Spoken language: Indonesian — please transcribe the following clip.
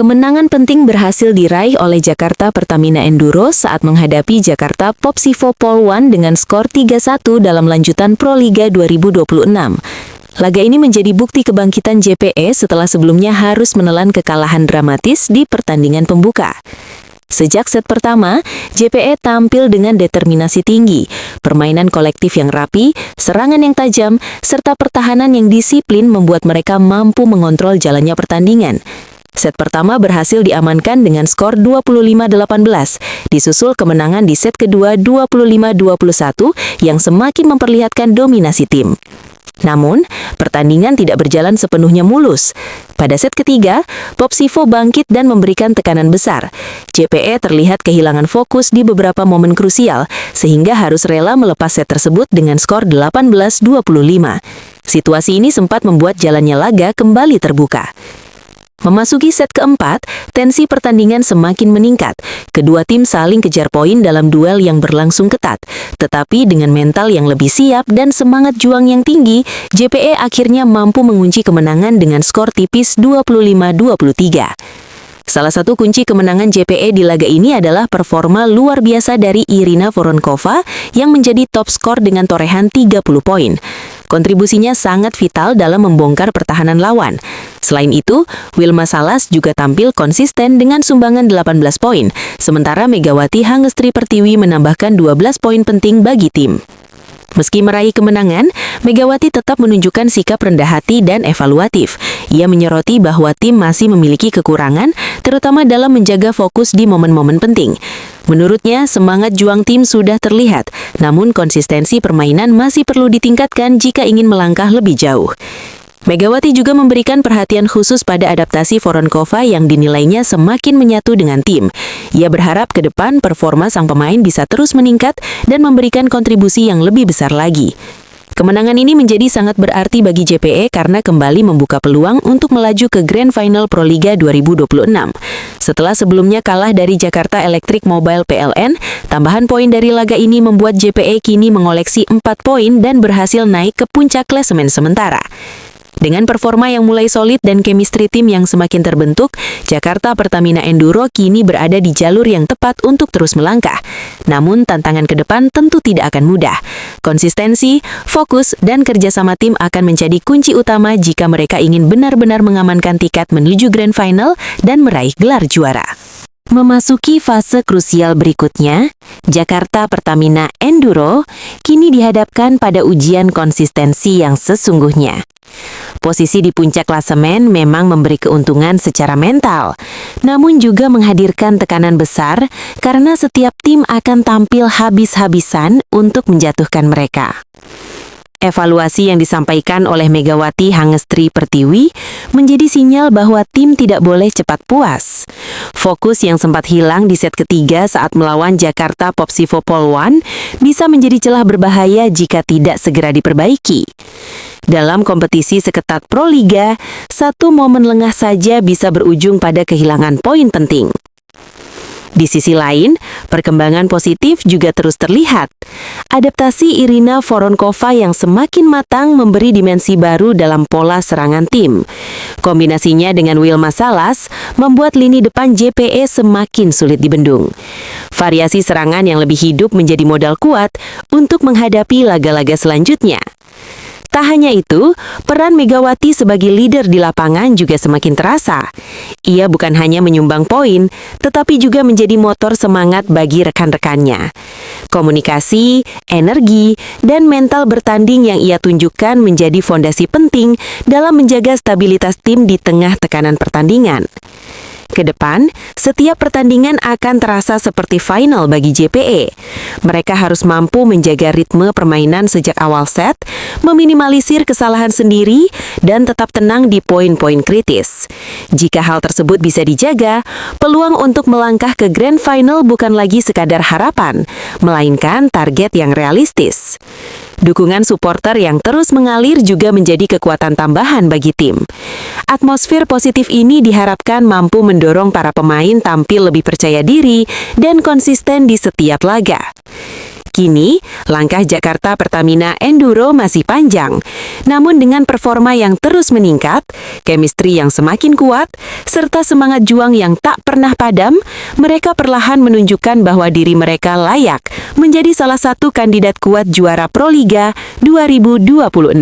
Kemenangan penting berhasil diraih oleh Jakarta Pertamina Enduro saat menghadapi Jakarta Popsivo Pol-1 dengan skor 3-1 dalam lanjutan Proliga 2026. Laga ini menjadi bukti kebangkitan JPE setelah sebelumnya harus menelan kekalahan dramatis di pertandingan pembuka. Sejak set pertama, JPE tampil dengan determinasi tinggi, permainan kolektif yang rapi, serangan yang tajam, serta pertahanan yang disiplin membuat mereka mampu mengontrol jalannya pertandingan. Set pertama berhasil diamankan dengan skor 25-18, disusul kemenangan di set kedua 25-21 yang semakin memperlihatkan dominasi tim. Namun, pertandingan tidak berjalan sepenuhnya mulus. Pada set ketiga, Popsivo bangkit dan memberikan tekanan besar. JPE terlihat kehilangan fokus di beberapa momen krusial, sehingga harus rela melepas set tersebut dengan skor 18-25. Situasi ini sempat membuat jalannya laga kembali terbuka. Memasuki set keempat, tensi pertandingan semakin meningkat. Kedua tim saling kejar poin dalam duel yang berlangsung ketat. Tetapi dengan mental yang lebih siap dan semangat juang yang tinggi, JPE akhirnya mampu mengunci kemenangan dengan skor tipis 25-23. Salah satu kunci kemenangan JPE di laga ini adalah performa luar biasa dari Irina Voronkova yang menjadi top skor dengan torehan 30 poin. Kontribusinya sangat vital dalam membongkar pertahanan lawan. Selain itu, Wilma Salas juga tampil konsisten dengan sumbangan 18 poin, sementara Megawati Hangestri Pertiwi menambahkan 12 poin penting bagi tim. Meski meraih kemenangan, Megawati tetap menunjukkan sikap rendah hati dan evaluatif. Ia menyoroti bahwa tim masih memiliki kekurangan, terutama dalam menjaga fokus di momen-momen penting. Menurutnya, semangat juang tim sudah terlihat, namun konsistensi permainan masih perlu ditingkatkan jika ingin melangkah lebih jauh. Megawati juga memberikan perhatian khusus pada adaptasi Voronkova yang dinilainya semakin menyatu dengan tim. Ia berharap ke depan performa sang pemain bisa terus meningkat dan memberikan kontribusi yang lebih besar lagi. Kemenangan ini menjadi sangat berarti bagi JPE karena kembali membuka peluang untuk melaju ke Grand Final Proliga 2026. Setelah sebelumnya kalah dari Jakarta Electric Mobile PLN, tambahan poin dari laga ini membuat JPE kini mengoleksi 4 poin dan berhasil naik ke puncak klasemen sementara. Dengan performa yang mulai solid dan chemistry tim yang semakin terbentuk, Jakarta Pertamina Enduro kini berada di jalur yang tepat untuk terus melangkah. Namun, tantangan ke depan tentu tidak akan mudah. Konsistensi, fokus, dan kerjasama tim akan menjadi kunci utama jika mereka ingin benar-benar mengamankan tiket menuju Grand Final dan meraih gelar juara. Memasuki fase krusial berikutnya, Jakarta Pertamina Enduro kini dihadapkan pada ujian konsistensi yang sesungguhnya. Posisi di puncak klasemen memang memberi keuntungan secara mental, namun juga menghadirkan tekanan besar karena setiap tim akan tampil habis-habisan untuk menjatuhkan mereka. Evaluasi yang disampaikan oleh Megawati Hangestri Pertiwi menjadi sinyal bahwa tim tidak boleh cepat puas. Fokus yang sempat hilang di set ketiga saat melawan Jakarta Popsivo Pol-1 bisa menjadi celah berbahaya jika tidak segera diperbaiki. Dalam kompetisi seketat Proliga, satu momen lengah saja bisa berujung pada kehilangan poin penting. Di sisi lain, perkembangan positif juga terus terlihat. Adaptasi Irina Voronkova yang semakin matang memberi dimensi baru dalam pola serangan tim. Kombinasinya dengan Wilma Salas membuat lini depan JPE semakin sulit dibendung. Variasi serangan yang lebih hidup menjadi modal kuat untuk menghadapi laga-laga selanjutnya. Tak hanya itu, peran Megawati sebagai leader di lapangan juga semakin terasa. Ia bukan hanya menyumbang poin, tetapi juga menjadi motor semangat bagi rekan-rekannya. Komunikasi, energi, dan mental bertanding yang ia tunjukkan menjadi fondasi penting dalam menjaga stabilitas tim di tengah tekanan pertandingan. Ke depan, setiap pertandingan akan terasa seperti final bagi JPE. Mereka harus mampu menjaga ritme permainan sejak awal set, meminimalisir kesalahan sendiri, dan tetap tenang di poin-poin kritis. Jika hal tersebut bisa dijaga, peluang untuk melangkah ke Grand Final bukan lagi sekadar harapan, melainkan target yang realistis. Dukungan supporter yang terus mengalir juga menjadi kekuatan tambahan bagi tim. Atmosfer positif ini diharapkan mampu mendorong para pemain tampil lebih percaya diri dan konsisten di setiap laga. Kini, langkah Jakarta Pertamina Enduro masih panjang. Namun dengan performa yang terus meningkat, chemistry yang semakin kuat, serta semangat juang yang tak pernah padam, mereka perlahan menunjukkan bahwa diri mereka layak menjadi salah satu kandidat kuat juara Proliga 2026.